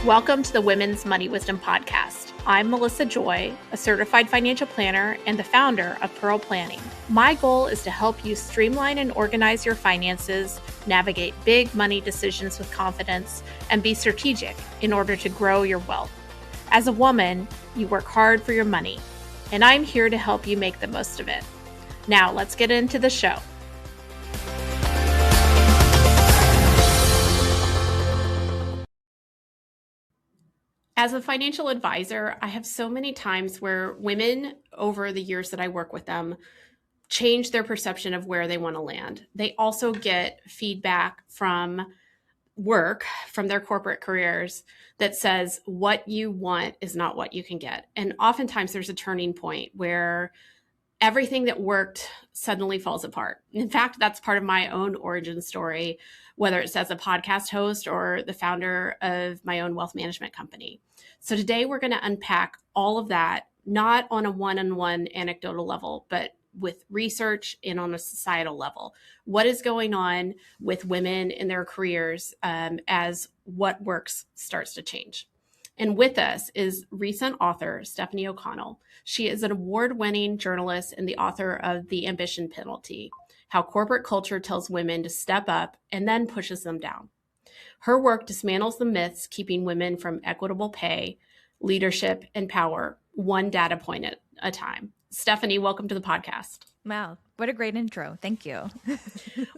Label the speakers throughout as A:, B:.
A: Welcome to the Women's Money Wisdom Podcast. I'm Melissa Joy, a certified financial planner and the founder of Pearl Planning. My goal is to help you streamline and organize your finances, navigate big money decisions with confidence, and be strategic in order to grow your wealth. As a woman, you work hard for your money, and I'm here to help you make the most of it. Now, let's get into the show. As a financial advisor, I have so many times where women, over the years that I work with them, change their perception of where they want to land. They also get feedback from work, from their corporate careers, that says what you want is not what you can get. And oftentimes there's a turning point where everything that worked suddenly falls apart. In fact, that's part of my own origin story, whether it's as a podcast host or the founder of my own wealth management company. So today we're going to unpack all of that, not on a one-on-one anecdotal level, but with research and on a societal level. What is going on with women in their careers as what works starts to change? And with us is recent author Stefanie O'Connell. She is an award-winning journalist and the author of The Ambition Penalty: How Corporate Culture Tells Women to Step Up and Then Pushes Them Down. Her work dismantles the myths keeping women from equitable pay, leadership, and power, one data point at a time. Stefanie, welcome to the podcast.
B: Wow, what a great intro. Thank you.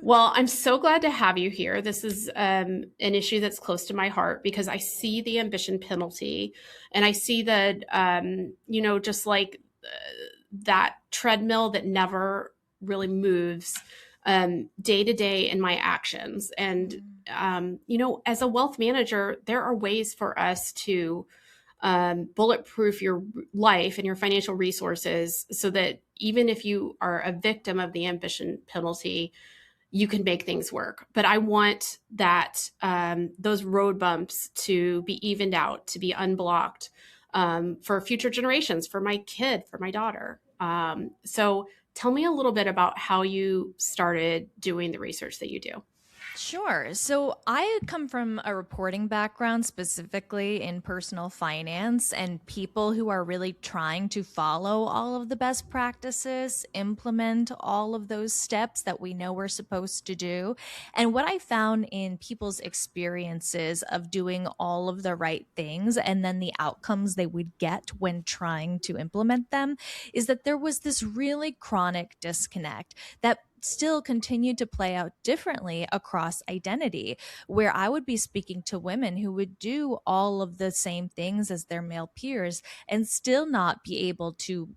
A: Well, I'm so glad to have you here. This is an issue that's close to my heart because I see the ambition penalty and I see that, just like that treadmill that never really moves day to day in my actions. And, as a wealth manager, there are ways for us to bulletproof your life and your financial resources so that even if you are a victim of the ambition penalty, you can make things work. But I want that those road bumps to be evened out, to be unblocked for future generations, for my kid, for my daughter. So tell me a little bit about how you started doing the research that you do.
B: Sure. So I come from a reporting background, specifically in personal finance, and people who are really trying to follow all of the best practices, implement all of those steps that we know we're supposed to do. And what I found in people's experiences of doing all of the right things and then the outcomes they would get when trying to implement them is that there was this really chronic disconnect that still continued to play out differently across identity, where I would be speaking to women who would do all of the same things as their male peers and still not be able to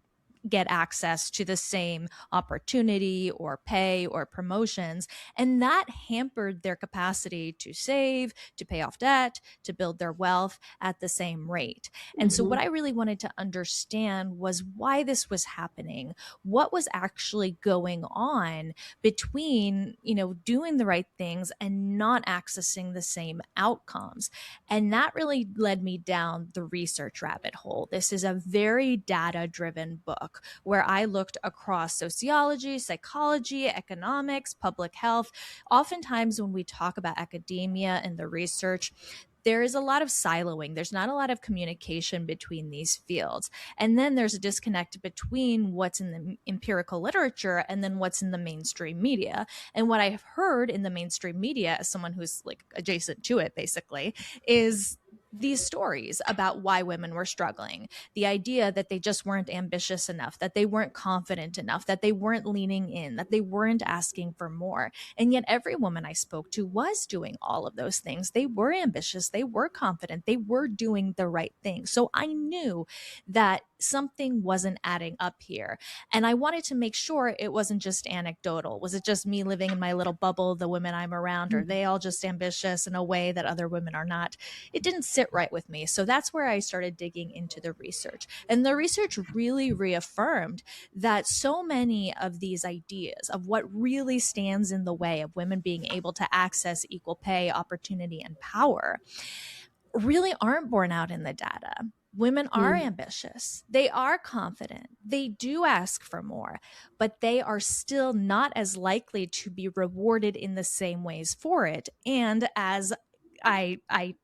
B: get access to the same opportunity or pay or promotions. And that hampered their capacity to save, to pay off debt, to build their wealth at the same rate. And so what I really wanted to understand was why this was happening. What was actually going on between, doing the right things and not accessing the same outcomes. And that really led me down the research rabbit hole. This is a very data-driven book where I looked across sociology, psychology, economics, public health. Oftentimes when we talk about academia and the research, there is a lot of siloing. There's not a lot of communication between these fields. And then there's a disconnect between what's in the empirical literature and then what's in the mainstream media. And what I've heard in the mainstream media, as someone who's like adjacent to it, basically, is these stories about why women were struggling, the idea that they just weren't ambitious enough, that they weren't confident enough, that they weren't leaning in, that they weren't asking for more. And yet every woman I spoke to was doing all of those things. They were ambitious, they were confident, they were doing the right thing. So I knew that something wasn't adding up here. And I wanted to make sure it wasn't just anecdotal. Was it just me living in my little bubble, the women I'm around, or are they all just ambitious in a way that other women are not? It didn't sit right with me. So that's where I started digging into the research. And the research really reaffirmed that so many of these ideas of what really stands in the way of women being able to access equal pay, opportunity, and power really aren't borne out in the data. Women are ambitious. They are confident. They do ask for more, but they are still not as likely to be rewarded in the same ways for it. And as I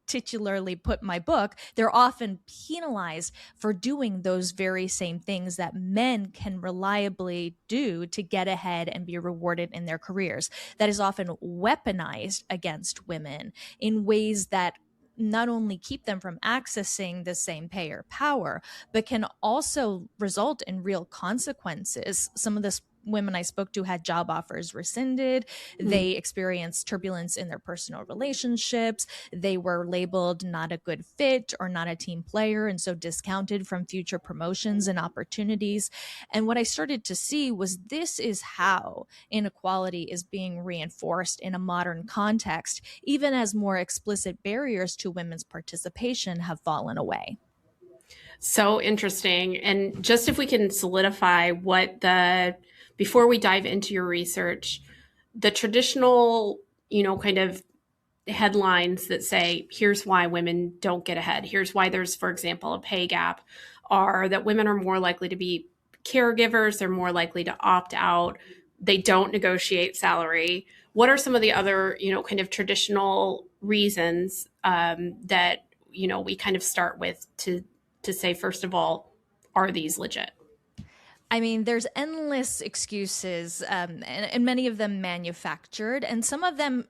B: titularly put in my book, they're often penalized for doing those very same things that men can reliably do to get ahead and be rewarded in their careers. That is often weaponized against women in ways that not only keep them from accessing the same pay or power, but can also result in real consequences. Some of the women I spoke to had job offers rescinded. They experienced turbulence in their personal relationships. They were labeled not a good fit or not a team player, and so discounted from future promotions and opportunities. And what I started to see was this is how inequality is being reinforced in a modern context, even as more explicit barriers to women's participation have fallen away.
A: So interesting. And just if we can solidify before we dive into your research, the traditional, kind of headlines that say, here's why women don't get ahead, here's why there's, for example, a pay gap, are that women are more likely to be caregivers, they're more likely to opt out, they don't negotiate salary. What are some of the other, kind of traditional reasons that, we kind of start with to say, first of all, are these legit?
B: I mean, there's endless excuses, and many of them manufactured, and some of them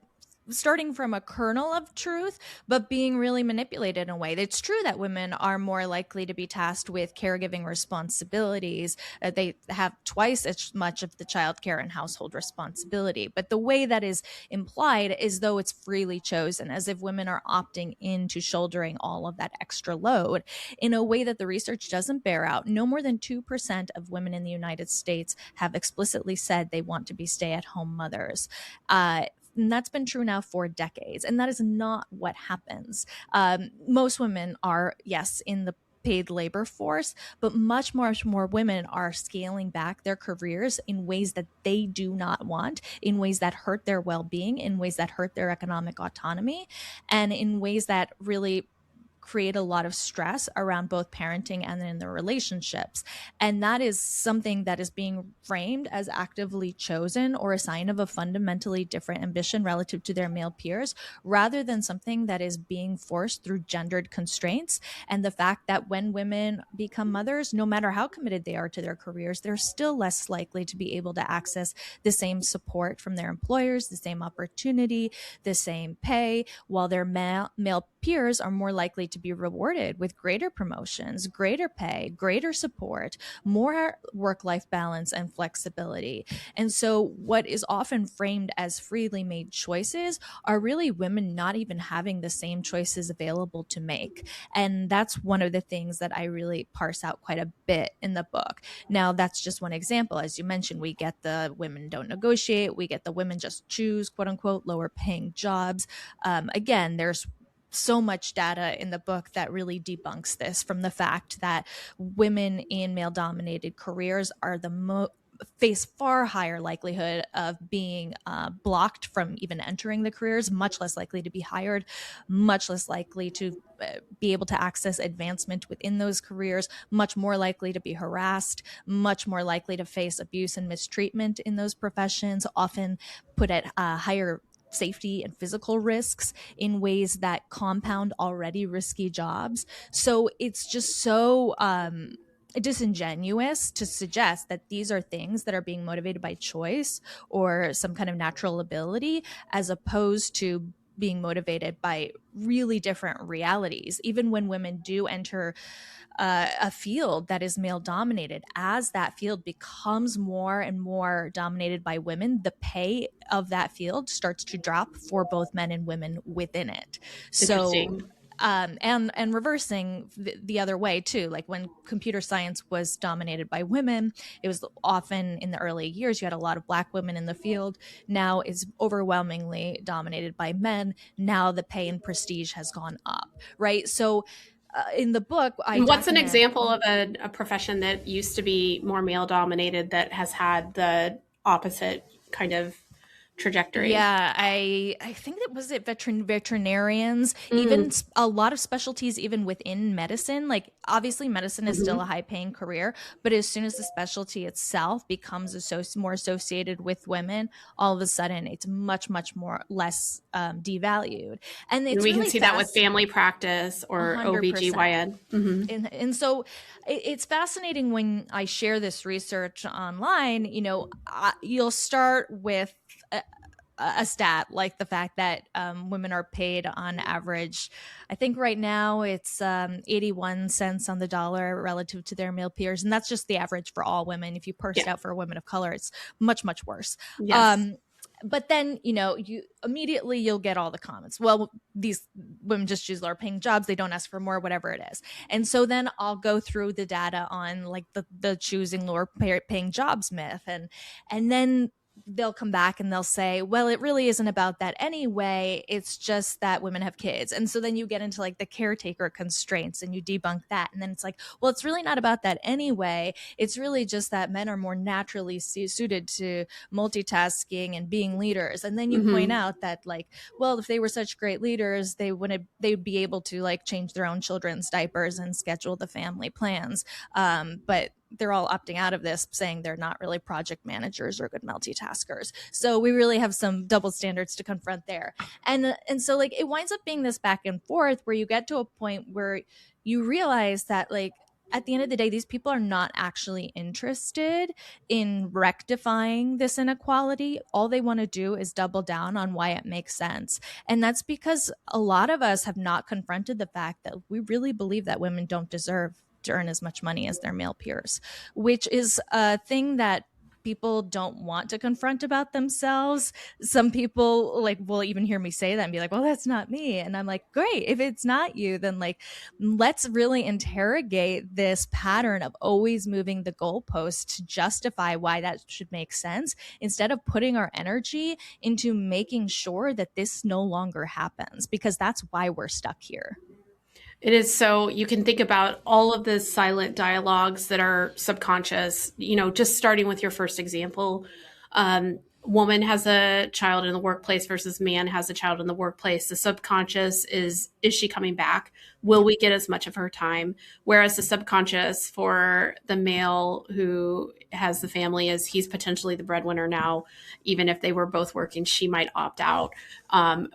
B: starting from a kernel of truth, but being really manipulated in a way. It's true that women are more likely to be tasked with caregiving responsibilities. They have twice as much of the childcare and household responsibility. But the way that is implied is though it's freely chosen, as if women are opting into shouldering all of that extra load in a way that the research doesn't bear out. No more than 2% of women in the United States have explicitly said they want to be stay-at-home mothers. And that's been true now for decades. And that is not what happens. Most women are, yes, in the paid labor force, but much more women are scaling back their careers in ways that they do not want, in ways that hurt their well-being, in ways that hurt their economic autonomy, and in ways that really create a lot of stress around both parenting and in their relationships. And that is something that is being framed as actively chosen or a sign of a fundamentally different ambition relative to their male peers, rather than something that is being forced through gendered constraints. And the fact that when women become mothers, no matter how committed they are to their careers, they're still less likely to be able to access the same support from their employers, the same opportunity, the same pay, while their male peers are more likely to be rewarded with greater promotions, greater pay, greater support, more work-life balance and flexibility. And so what is often framed as freely made choices are really women not even having the same choices available to make. And that's one of the things that I really parse out quite a bit in the book. Now, that's just one example. As you mentioned, we get the women don't negotiate, we get the women just choose, quote unquote, lower paying jobs. Again, there's so much data in the book that really debunks this, from the fact that women in male dominated careers are face far higher likelihood of being blocked from even entering the careers, much less likely to be hired, much less likely to be able to access advancement within those careers, much more likely to be harassed, much more likely to face abuse and mistreatment in those professions, often put at higher safety and physical risks in ways that compound already risky jobs. So it's just so disingenuous to suggest that these are things that are being motivated by choice or some kind of natural ability, as opposed to being motivated by really different realities. Even when women do enter a field that is male dominated, as that field becomes more and more dominated by women, the pay of that field starts to drop for both men and women within it. So and reversing the other way too, like when computer science was dominated by women, it was often in the early years you had a lot of Black women in the field. Now it's overwhelmingly dominated by men. Now the pay and prestige has gone up, right? So in the book,
A: what's an example of a profession that used to be more male dominated that has had the opposite kind of trajectory.
B: Yeah, I think that was it veterinarians, even
A: Mm,
B: a lot of specialties even within medicine. Like obviously medicine is still a
A: hmm.
B: high paying career, but as soon as the specialty itself becomes more associated with women, all of a sudden it's much more less devalued. And
A: And
B: it's
A: we can
B: really
A: see that with
B: fast.
A: family practice or
B: 100%.
A: OBGYN. Hmm.
B: And so it's fascinating when I share this research online. You'll start with a stat like the fact that women are paid on average. I think right now it's 81 cents on the dollar relative to their male peers. And that's just the average for all women. If you parsed
A: Yeah.
B: out for women of color, it's much worse.
A: Yes.
B: Um, but then, you'll get all the comments. Well, these women just choose lower paying jobs. They don't ask for more, whatever it is. And so then I'll go through the data on like the choosing lower paying jobs myth. And then they'll come back and they'll say, well, it really isn't about that anyway. It's just that women have kids. And so then you get into like the caretaker constraints and you debunk that. And then it's like, well, it's really not about that anyway. It's really just that men are more naturally suited to multitasking and being leaders. And then you point
A: Hmm.
B: out that like, well, if they were such great leaders, they'd be able to like change their own children's diapers and schedule the family plans. But they're all opting out of this, saying they're not really project managers or good multitaskers. So we really have some double standards to confront there. And so like it winds up being this back and forth where you get to a point where you realize that like at the end of the day, these people are not actually interested in rectifying this inequality. All they want to do is double down on why it makes sense. And that's because a lot of us have not confronted the fact that we really believe that women don't deserve to earn as much money as their male peers, which is a thing that people don't want to confront about themselves. Some people like will even hear me say that and be like, well, that's not me. And I'm like, great. If it's not you, then like, let's really interrogate this pattern of always moving the goalpost to justify why that should make sense instead of putting our energy into making sure that this no longer happens, because that's why we're stuck here.
A: It is, so you can think about all of the silent dialogues that are subconscious, just starting with your first example. Woman has a child in the workplace versus man has a child in the workplace. The subconscious is she coming back? Will we get as much of her time? Whereas the subconscious for the male who has the family is he's potentially the breadwinner now. Even if they were both working, she might opt out,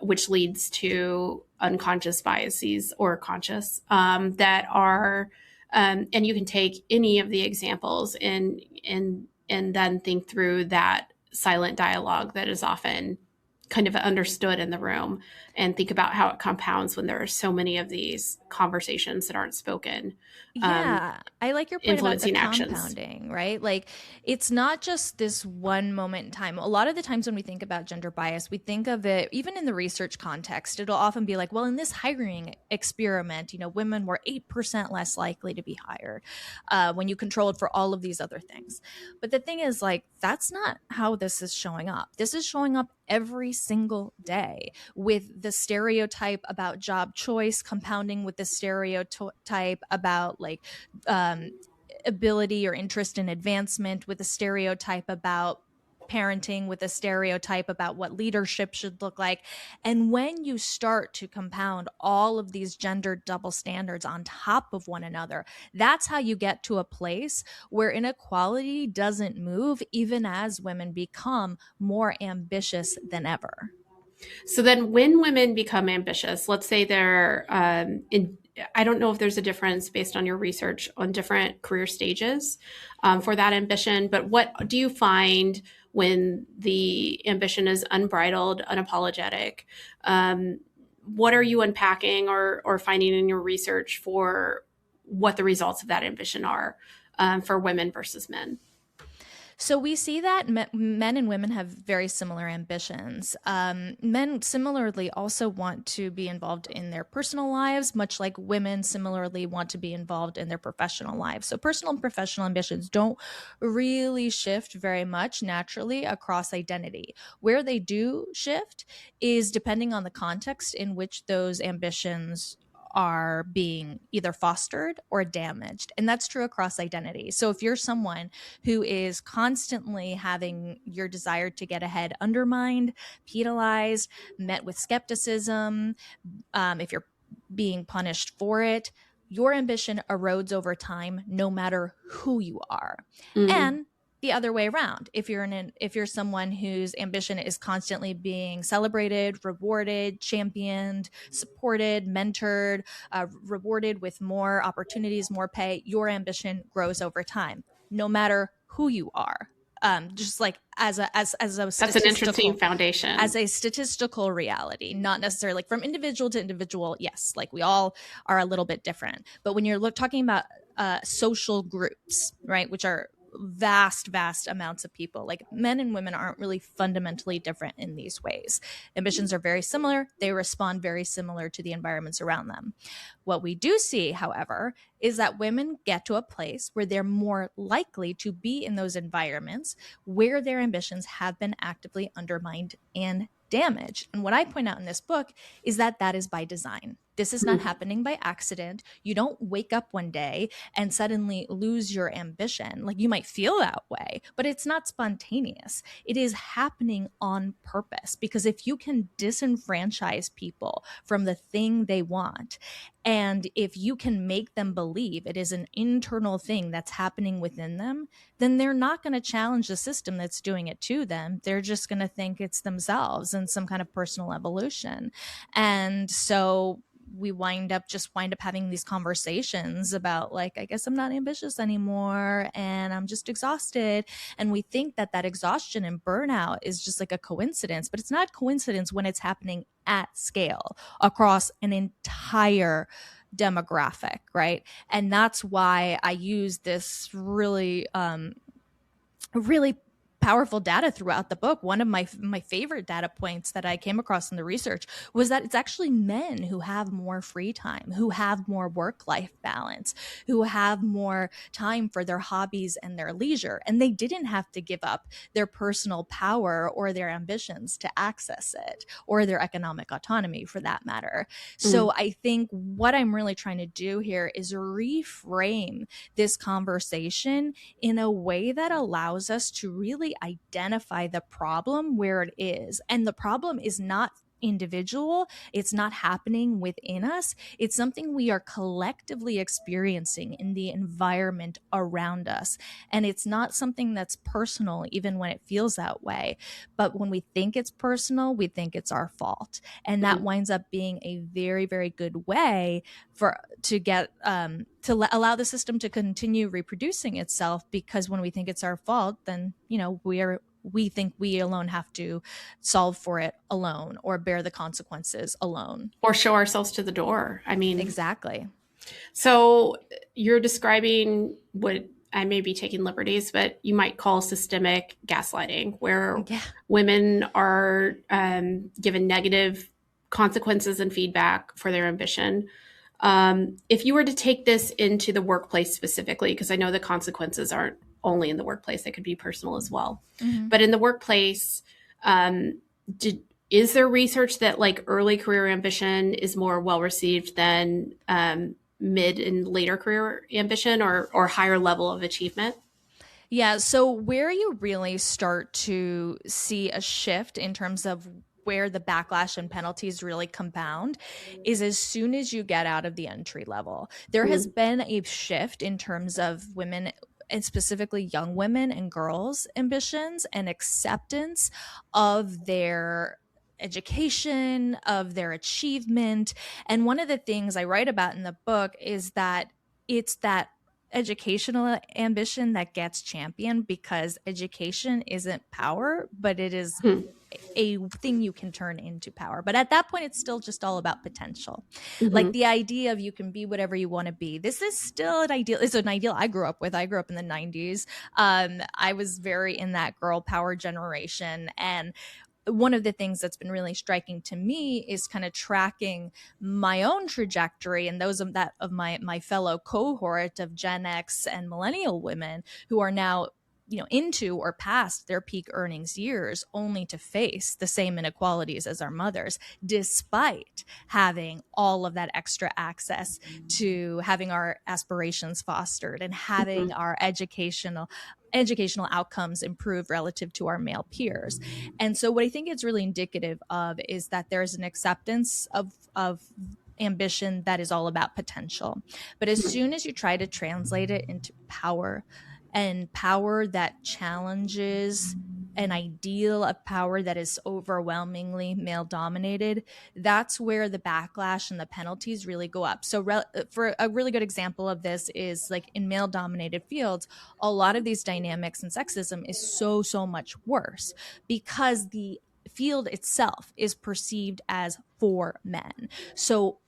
A: which leads to unconscious biases or conscious that are, and you can take any of the examples and then think through that silent dialogue that is often kind of understood in the room and think about how it compounds when there are so many of these conversations that aren't spoken, um,
B: Yeah, I like your point about the
A: influencing actions.
B: compounding, right? Like, it's not just this one moment in time. A lot of the times when we think about gender bias, we think of it, even in the research context, it'll often be like, well, in this hiring experiment, women were 8% less likely to be hired when you controlled for all of these other things. But the thing is, like, that's not how this is showing up. This is showing up every single day with the stereotype about job choice compounding with the stereotype about like um, ability or interest in advancement, with a stereotype about parenting, with a stereotype about what leadership should look like. And when you start to compound all of these gender double standards on top of one another, that's how you get to a place where inequality doesn't move, even as women become more ambitious than ever.
A: So then when women become ambitious, let's say they're I don't know if there's a difference based on your research on different career stages for that ambition, but what do you find when the ambition is unbridled, unapologetic? Um, what are you unpacking or finding in your research for what the results of that ambition are for women versus men?
B: So we see that men and women have very similar ambitions. Men similarly also want to be involved in their personal lives, much like women similarly want to be involved in their professional lives. So personal and professional ambitions don't really shift very much naturally across identity. Where they do shift is depending on the context in which those ambitions are being either fostered or damaged. And that's true across identity. So if you're someone who is constantly having your desire to get ahead undermined, penalized, met with skepticism, if you're being punished for it, your ambition erodes over time, no matter who you are. And the other way around, if you're someone whose ambition is constantly being celebrated, rewarded, championed, supported, mentored, rewarded with more opportunities, more pay, your ambition grows over time, no matter who you are. Just like as a
A: That's an interesting foundation.
B: as a statistical reality, not necessarily like from individual to individual. Yes, like we all are a little bit different, but when you're talking about social groups, right, which are vast amounts of people, like men and women aren't really fundamentally different in these ways. Ambitions are very similar. They respond very similar to the environments around them. What we do see, however, is that women get to a place where they're more likely to be in those environments where their ambitions have been actively undermined and damaged. And what I point out in this book is that that is by design. This is not happening by accident. You don't wake up one day and suddenly lose your ambition. Like, you might feel that way, but it's not spontaneous. It is happening on purpose, because if you can disenfranchise people from the thing they want, and if you can make them believe it is an internal thing that's happening within them, then they're not going to challenge the system that's doing it to them. They're just going to think it's themselves and some kind of personal evolution. And so we wind up having these conversations about, like, I guess I'm not ambitious anymore and I'm just exhausted. And we think that exhaustion and burnout is just like a coincidence, but it's not a coincidence when it's happening at scale across an entire demographic, right? And that's why I use this really powerful data throughout the book. One of my favorite data points that I came across in the research was that it's actually men who have more free time, who have more work-life balance, who have more time for their hobbies and their leisure. And they didn't have to give up their personal power or their ambitions to access it, or their economic autonomy for that matter. So I think what I'm really trying to do here is reframe this conversation in a way that allows us to really identify the problem where it is. And the problem is not individual. It's not happening within us. It's something we are collectively experiencing in the environment around us. And it's not something that's personal, even when it feels that way. But when we think it's personal, we think it's our fault. And that winds up being a very, very good way to allow the system to continue reproducing itself. Because when we think it's our fault, then, we think we alone have to solve for it alone, or bear the consequences alone,
A: or show ourselves to the door. I mean,
B: exactly.
A: So you're describing what, I may be taking liberties, but you might call systemic gaslighting, where women are given negative consequences and feedback for their ambition. If you were to take this into the workplace specifically, because I know the consequences aren't only in the workplace, they could be personal as well. But in the workplace, is there research that like early career ambition is more well received than mid and later career ambition, or higher level of achievement?
B: Yeah. So where you really start to see a shift in terms of where the backlash and penalties really compound is as soon as you get out of the entry level. There has been a shift in terms of women, and specifically young women and girls' ambitions and acceptance of their education, of their achievement. And one of the things I write about in the book is that it's that educational ambition that gets championed, because education isn't power, but it is a thing you can turn into power. But at that point, it's still just all about potential. Like the idea of you can be whatever you want to be. This is still an ideal. It's an ideal I grew up with. I grew up in the 90s. I was very in that girl power generation. And one of the things that's been really striking to me is kind of tracking my own trajectory and those of my fellow cohort of Gen X and millennial women who are now into or past their peak earnings years only to face the same inequalities as our mothers, despite having all of that extra access to having our aspirations fostered and having our educational outcomes improve relative to our male peers. And so what I think it's really indicative of is that there's an acceptance of ambition that is all about potential. But as soon as you try to translate it into power, and power that challenges an ideal of power that is overwhelmingly male dominated, that's where the backlash and the penalties really go up. So for a really good example of this is like in male dominated fields, a lot of these dynamics and sexism is so much worse because the field itself is perceived as for men. So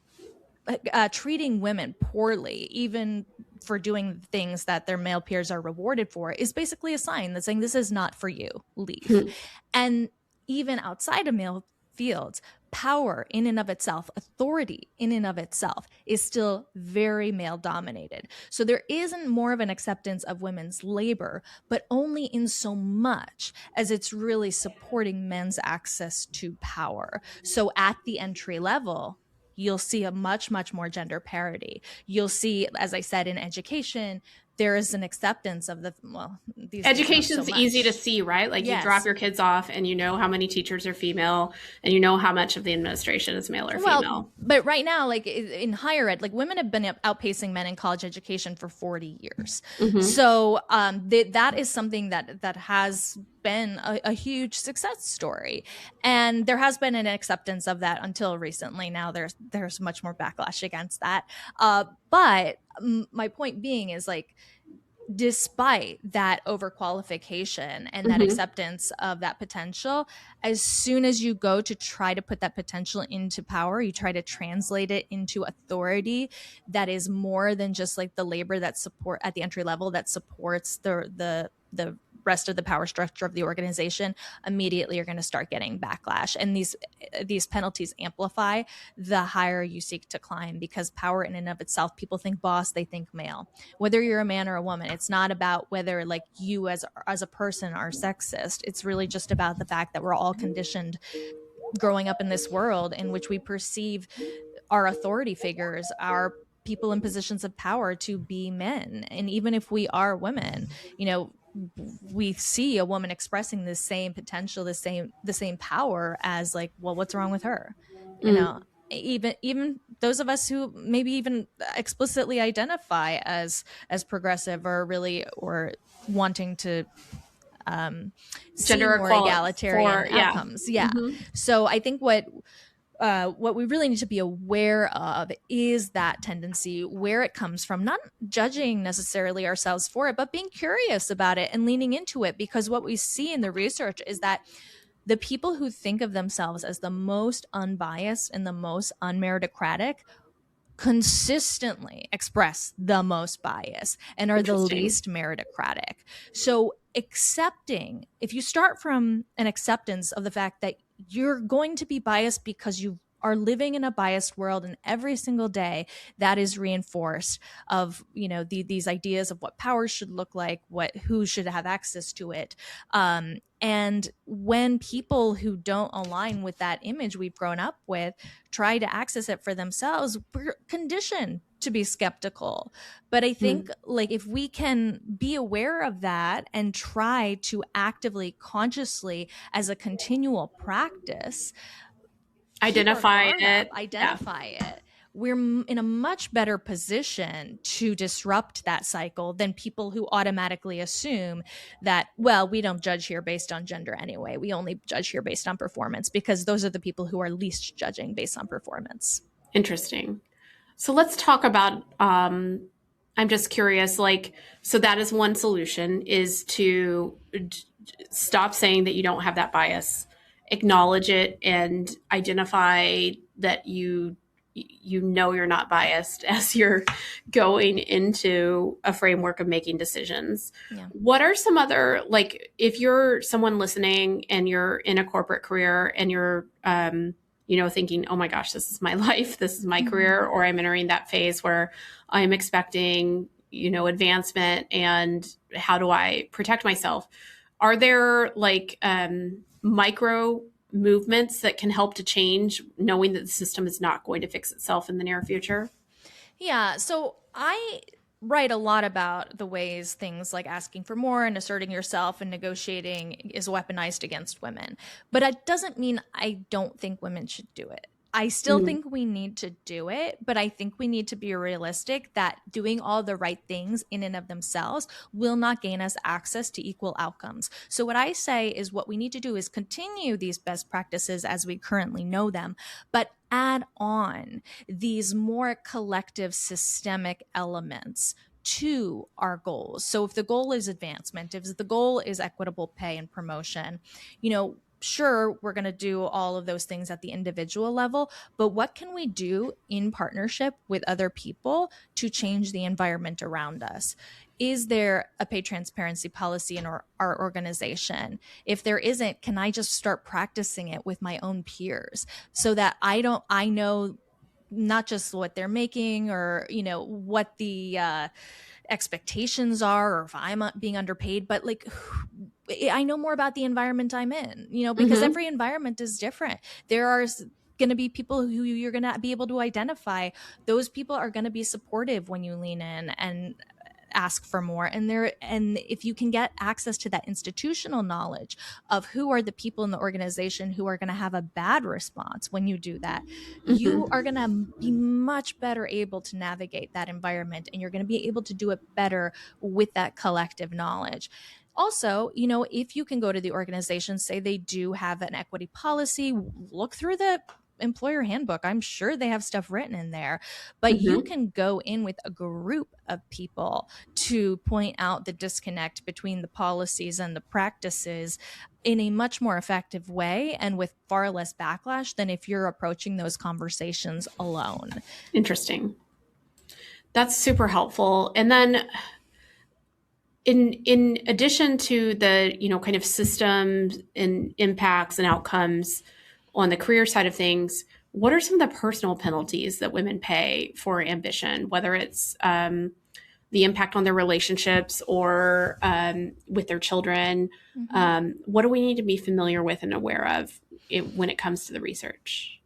B: treating women poorly, even for doing things that their male peers are rewarded for, is basically a sign that's saying this is not for you, leave. And even outside of male fields, power in and of itself, authority in and of itself is still very male dominated. So there isn't more of an acceptance of women's labor, but only in so much as it's really supporting men's access to power. So at the entry level, you'll see a much more gender parity. You'll see, as I said, in education, there is an acceptance of these
A: education's so easy to see, right? Like you drop your kids off and you know how many teachers are female and you know how much of the administration is male or female.
B: But right now, like in higher ed, like women have been outpacing men in college education for 40 years. So that is something that has been a huge success story. And there has been an acceptance of that until recently. Now there's much more backlash against that. But my point being is, like, despite that overqualification and that acceptance of that potential, as soon as you go to try to put that potential into power, you try to translate it into authority that is more than just like the labor that support at the entry level that supports the rest of the power structure of the organization, immediately you're going to start getting backlash. And these penalties amplify the higher you seek to climb, because power in and of itself, people think boss, they think male. Whether you're a man or a woman, it's not about whether like you as a person are sexist. It's really just about the fact that we're all conditioned growing up in this world in which we perceive our authority figures, our people in positions of power, to be men. And even if we are women, we see a woman expressing the same potential, the same power as, like, well, what's wrong with her? Even those of us who maybe even explicitly identify as progressive or wanting to
A: gender
B: more egalitarian outcomes. So I think what we really need to be aware of is that tendency, where it comes from, not judging necessarily ourselves for it, but being curious about it and leaning into it. Because what we see in the research is that the people who think of themselves as the most unbiased and the most unmeritocratic consistently express the most bias and are the least meritocratic. So if you start from an acceptance of the fact that you're going to be biased because you are living in a biased world, and every single day that is reinforced of these ideas of what power should look like, who should have access to it, and when people who don't align with that image we've grown up with try to access it for themselves, we're conditioned to be skeptical. But I think like if we can be aware of that and try to actively, consciously, as a continual practice,
A: identify it,
B: we're in a much better position to disrupt that cycle than people who automatically assume that, well, we don't judge here based on gender anyway. We only judge here based on performance, because those are the people who are least judging based on performance.
A: Interesting. So let's talk about, I'm just curious, so that is one solution, is to stop saying that you don't have that bias, acknowledge it, and identify that you're not biased as you're going into a framework of making decisions. Yeah. What are some other, if you're someone listening and you're in a corporate career and you're, thinking, oh my gosh, this is my life, this is my career, or I'm entering that phase where I'm expecting, advancement and how do I protect myself? Are there like micro movements that can help to change, knowing that the system is not going to fix itself in the near future?
B: Yeah, so I write a lot about the ways things like asking for more and asserting yourself and negotiating is weaponized against women. But that doesn't mean I don't think women should do it. I still
A: Mm-hmm.
B: think we need to do it, but I think we need to be realistic that doing all the right things in and of themselves will not gain us access to equal outcomes. So, what I say is what we need to do is continue these best practices as we currently know them, but add on these more collective systemic elements to our goals. So if the goal is advancement, if the goal is equitable pay and promotion, sure, we're going to do all of those things at the individual level, but what can we do in partnership with other people to change the environment around us? Is there a pay transparency policy in our organization? If there isn't, can I just start practicing it with my own peers so that I know not just what they're making or what the expectations are, or if I'm being underpaid, but like I know more about the environment I'm in, because
A: Mm-hmm.
B: every environment is different. There are going to be people who you're going to be able to identify. Those people are going to be supportive when you lean in and ask for more, and if you can get access to that institutional knowledge of who are the people in the organization who are going to have a bad response when you do that, you
A: Mm-hmm.
B: are going to be much better able to navigate that environment, and you're going to be able to do it better with that collective knowledge. Also, if you can go to the organization, say they do have an equity policy, look through the employer handbook. I'm sure they have stuff written in there, but you
A: Mm-hmm.
B: can go in with a group of people to point out the disconnect between the policies and the practices in a much more effective way and with far less backlash than if you're approaching those conversations alone.
A: Interesting. That's super helpful. And then in addition to the kind of systems and impacts and outcomes on the career side of things, what are some of the personal penalties that women pay for ambition, whether it's the impact on their relationships or with their children?
B: Mm-hmm.
A: What do we need to be familiar with and aware of when it comes to the research?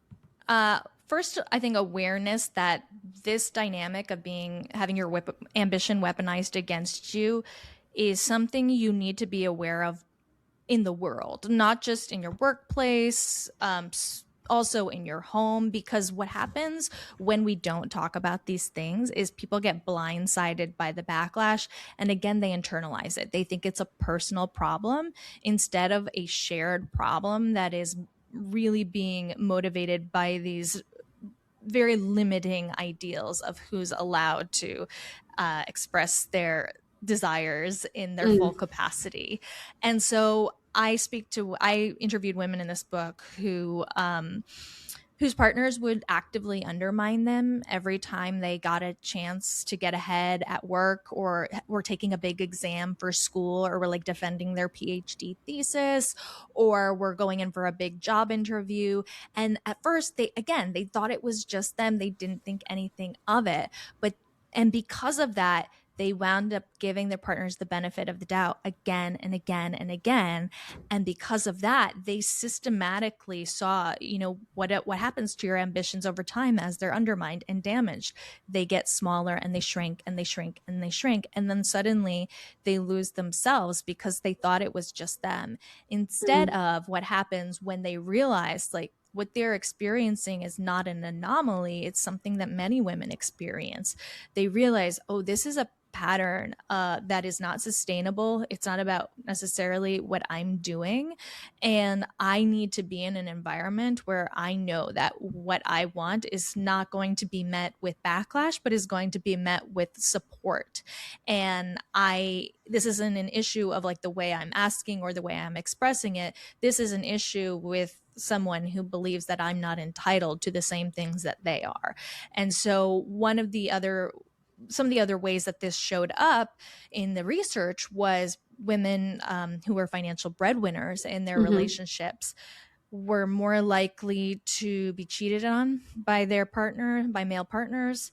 B: First, I think awareness that this dynamic of having your ambition weaponized against you is something you need to be aware of in the world, not just in your workplace, also in your home, because what happens when we don't talk about these things is people get blindsided by the backlash. And again, they internalize it. They think it's a personal problem instead of a shared problem that is really being motivated by these very limiting ideals of who's allowed to express their desires in their full
A: Mm,
B: capacity. And so I interviewed women in this book whose partners would actively undermine them every time they got a chance to get ahead at work, or were taking a big exam for school, or were like defending their PhD thesis, or were going in for a big job interview. And at first they thought it was just them. They didn't think anything of it. And because of that, they wound up giving their partners the benefit of the doubt again and again and again. And because of that, they systematically saw, what happens to your ambitions over time as they're undermined and damaged. They get smaller and they shrink and they shrink and they shrink. And then suddenly they lose themselves because they thought it was just them. Instead
A: mm,
B: of what happens when they realize, like, what they're experiencing is not an anomaly, it's something that many women experience. They realize, oh, this is a pattern that is not sustainable. It's not about necessarily what I'm doing. And I need to be in an environment where I know that what I want is not going to be met with backlash, but is going to be met with support. And this isn't an issue of like the way I'm asking or the way I'm expressing it. This is an issue with someone who believes that I'm not entitled to the same things that they are. And so some of the other ways that this showed up in the research was women who were financial breadwinners in their
A: mm-hmm.
B: relationships were more likely to be cheated on by their partner, by male partners.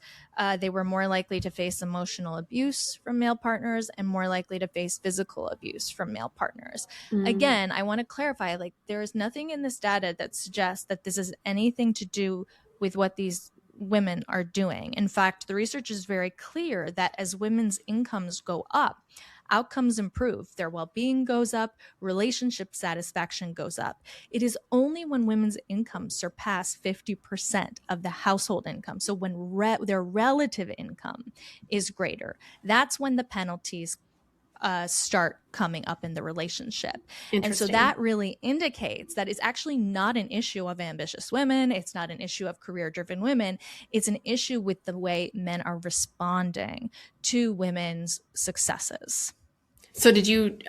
B: They were more likely to face emotional abuse from male partners and more likely to face physical abuse from male partners. Again, I want to clarify, like, there is nothing in this data that suggests that this has anything to do with what these women are doing. In fact, the research is very clear that as women's incomes go up, outcomes improve, their well-being goes up, relationship satisfaction goes up. It is only when women's incomes surpass 50% of the household income, so when their relative income is greater, that's when the penalties start coming up in the relationship. And so that really indicates that it's actually not an issue of ambitious women. It's not an issue of career-driven women. It's an issue with the way men are responding to women's successes.
A: So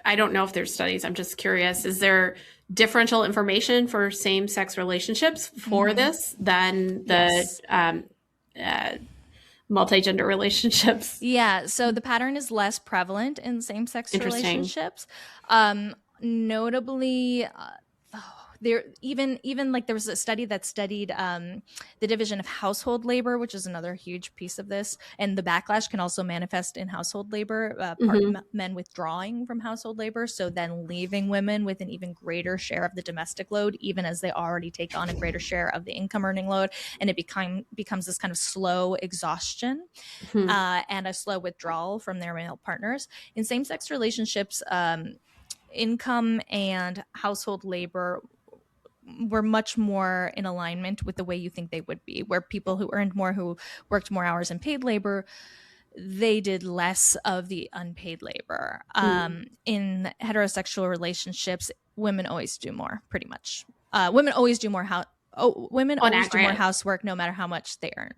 A: I don't know if there's studies, I'm just curious, is there differential information for same-sex relationships for this than the multi-gender relationships?
B: Yeah, so the pattern is less prevalent in same-sex relationships. Notably, there even like there was a study that studied the division of household labor, which is another huge piece of this, and the backlash can also manifest in household labor, men withdrawing from household labor, so then leaving women with an even greater share of the domestic load, even as they already take on a greater share of the income earning load, and it becomes this kind of slow exhaustion and a slow withdrawal from their male partners. In same-sex relationships, income and household labor were much more in alignment with the way you think they would be, where people who earned more, who worked more hours in paid labor, they did less of the unpaid labor. In heterosexual relationships, women always do more, pretty much. Women always do more housework, no matter how much they earn.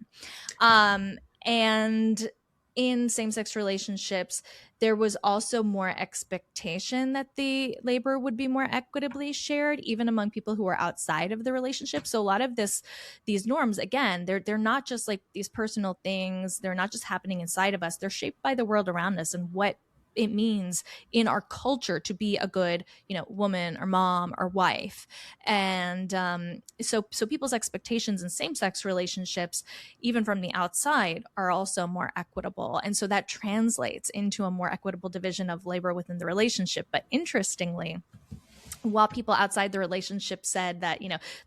B: And in same-sex relationships, there was also more expectation that the labor would be more equitably shared, even among people who are outside of the relationship. So a lot of these norms, again, they're not just like these personal things. They're not just happening inside of us. They're shaped by the world around us and what it means in our culture to be a good, woman or mom or wife. And so people's expectations in same-sex relationships, even from the outside, are also more equitable. And so that translates into a more equitable division of labor within the relationship. But interestingly, while people outside the relationship said that,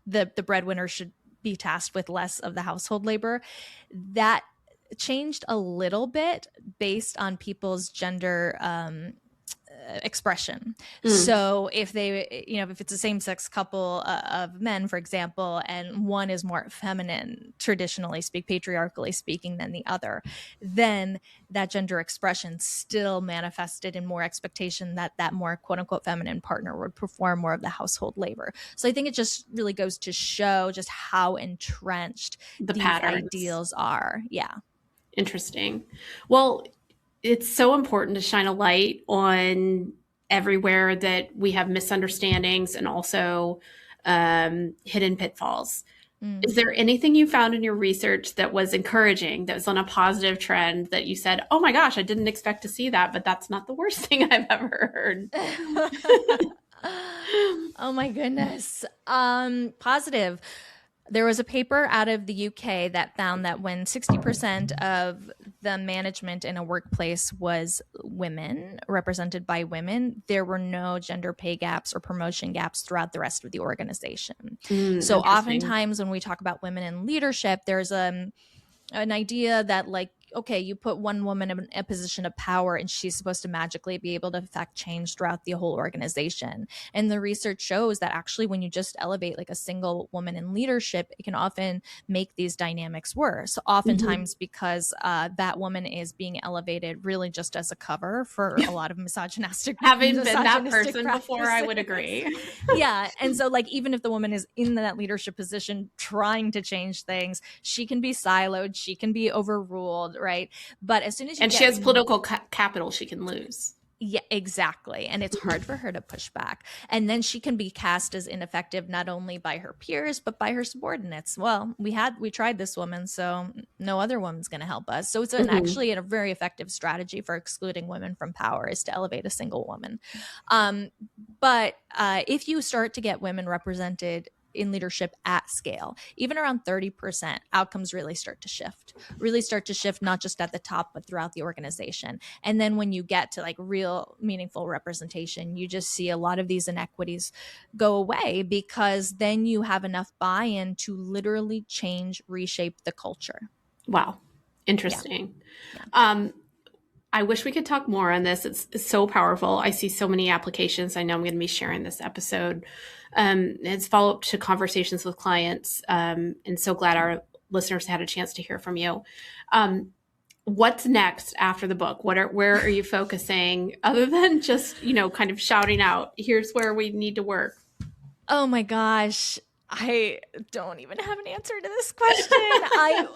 B: the breadwinner should be tasked with less of the household labor, that changed a little bit based on people's gender expression. So if if it's a same-sex couple of men, for example, and one is more feminine, traditionally patriarchally speaking, than the other, then that gender expression still manifested in more expectation that more quote unquote feminine partner would perform more of the household labor. So I think it just really goes to show just how entrenched these ideals are. Yeah.
A: Interesting. Well, it's so important to shine a light on everywhere that we have misunderstandings and also hidden pitfalls. Is there anything you found in your research that was encouraging, that was on a positive trend, that you said, oh my gosh, I didn't expect to see that, but that's not the worst thing I've ever heard?
B: Oh my goodness. Positive. There was a paper out of the UK that found that when 60% of the management in a workplace was women, represented by women, there were no gender pay gaps or promotion gaps throughout the rest of the organization. So oftentimes when we talk about women in leadership, there's an idea that, like, okay, you put one woman in a position of power and she's supposed to magically be able to affect change throughout the whole organization. And the research shows that actually when you just elevate like a single woman in leadership, it can often make these dynamics worse. Oftentimes because that woman is being elevated really just as a cover for a lot of misogynistic
A: Having been that person
B: practices.
A: before, I would agree.
B: Yeah. And so like even if the woman is in that leadership position trying to change things, she can be siloed, she can be overruled, right? But as soon as
A: she has political capital she can lose.
B: Yeah, exactly. And it's hard for her to push back. And then she can be cast as ineffective, not only by her peers, but by her subordinates. Well, we tried this woman, so no other woman's going to help us. So it's actually a very effective strategy for excluding women from power, is to elevate a single woman. But if you start to get women represented in leadership at scale, even around 30%, outcomes really start to shift, not just at the top, but throughout the organization. And then when you get to like real meaningful representation, you just see a lot of these inequities go away, because then you have enough buy-in to literally change, reshape the culture.
A: Wow. Interesting.
B: Yeah.
A: I wish we could talk more on this. It's so powerful. I see so many applications. I know I'm going to be sharing this episode. It's follow-up to conversations with clients. And so glad our listeners had a chance to hear from you. What's next after the book? Where are you focusing other than just, kind of shouting out, here's where we need to work?
B: Oh my gosh. I don't even have an answer to this question. I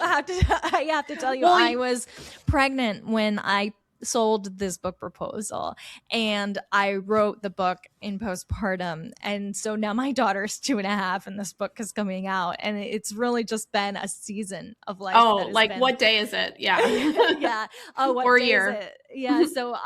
B: have to tell you, I was pregnant when I sold this book proposal, and I wrote the book in postpartum. And so now my daughter's 2.5 and this book is coming out, and it's really just been a season of life.
A: Oh, like what day is it? Yeah.
B: Yeah. Oh, what
A: or
B: day
A: year.
B: is it? Yeah. So,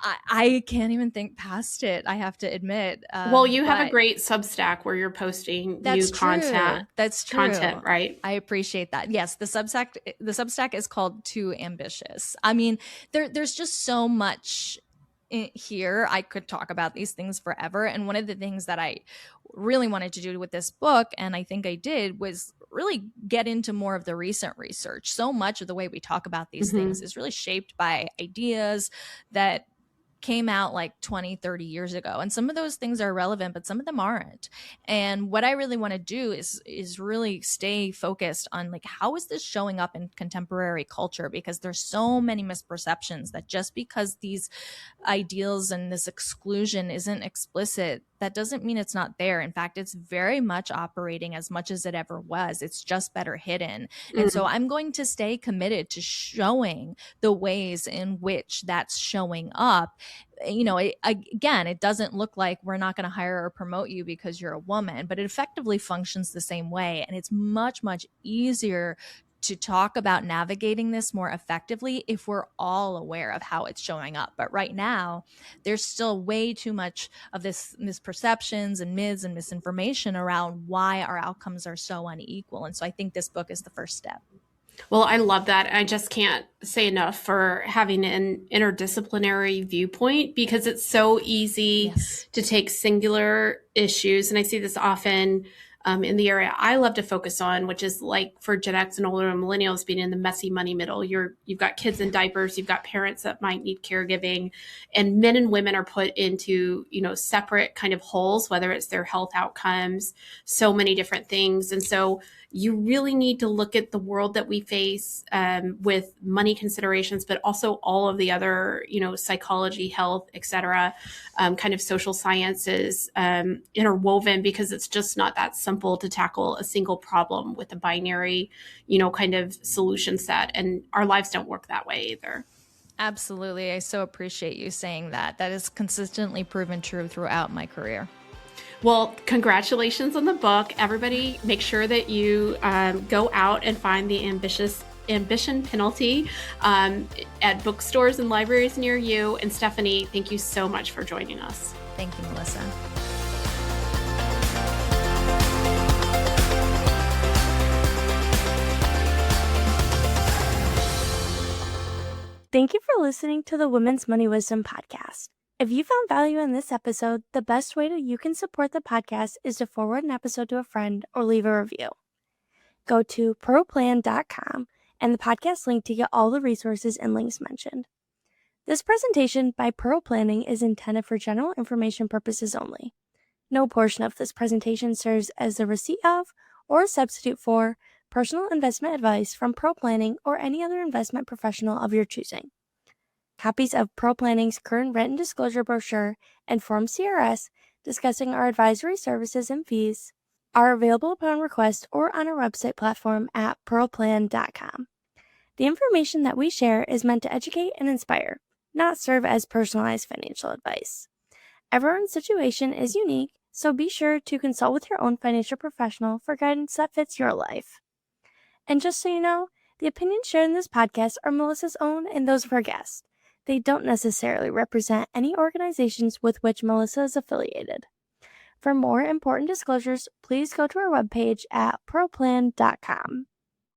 B: I can't even think past it, I have to admit.
A: Well, you have a great Substack where you're posting new content.
B: That's true.
A: Content, right?
B: I appreciate that. Yes, the Substack is called Too Ambitious. I mean, there's just so much here. I could talk about these things forever. And one of the things that I really wanted to do with this book, and I think I did, was really get into more of the recent research. So much of the way we talk about these things is really shaped by ideas that came out like 20, 30 years ago. And some of those things are relevant, but some of them aren't. And what I really want to do is really stay focused on like, how is this showing up in contemporary culture? Because there's so many misperceptions that just because these ideals and this exclusion isn't explicit, that doesn't mean it's not there. In fact, it's very much operating as much as it ever was. It's just better hidden. And so I'm going to stay committed to showing the ways in which that's showing up. Again, it doesn't look like we're not going to hire or promote you because you're a woman, but it effectively functions the same way. And it's much, much easier to talk about navigating this more effectively if we're all aware of how it's showing up. But right now, there's still way too much of this misperceptions and myths and misinformation around why our outcomes are so unequal. And so I think this book is the first step.
A: Well, I love that. I just can't say enough for having an interdisciplinary viewpoint, because it's so easy to take singular issues. And I see this often in the area I love to focus on, which is like for Gen X and older millennials being in the messy money middle. You've got kids in diapers, you've got parents that might need caregiving, and men and women are put into, separate kind of holes, whether it's their health outcomes, so many different things. And so you really need to look at the world that we face with money considerations, but also all of the other, psychology, health, et cetera, kind of social sciences interwoven, because it's just not that simple to tackle a single problem with a binary, kind of solution set. And our lives don't work that way either.
B: Absolutely. I so appreciate you saying that. That is consistently proven true throughout my career.
A: Well, congratulations on the book. Everybody, make sure that you go out and find the Ambition Penalty at bookstores and libraries near you. And Stefanie, thank you so much for joining us.
B: Thank you, Melissa.
C: Thank you for listening to the Women's Money Wisdom podcast. If you found value in this episode, the best way that you can support the podcast is to forward an episode to a friend or leave a review. Go to proplan.com and the podcast link to get all the resources and links mentioned. This presentation by Pearl Planning is intended for general information purposes only. No portion of this presentation serves as the receipt of or a substitute for personal investment advice from Pearl Planning or any other investment professional of your choosing. Copies of Pearl Planning's current written disclosure brochure and Form CRS discussing our advisory services and fees are available upon request or on our website platform at pearlplan.com. The information that we share is meant to educate and inspire, not serve as personalized financial advice. Everyone's situation is unique, so be sure to consult with your own financial professional for guidance that fits your life. And just so you know, the opinions shared in this podcast are Melissa's own and those of her guests. They don't necessarily represent any organizations with which Melissa is affiliated. For more important disclosures, please go to our webpage at proplan.com.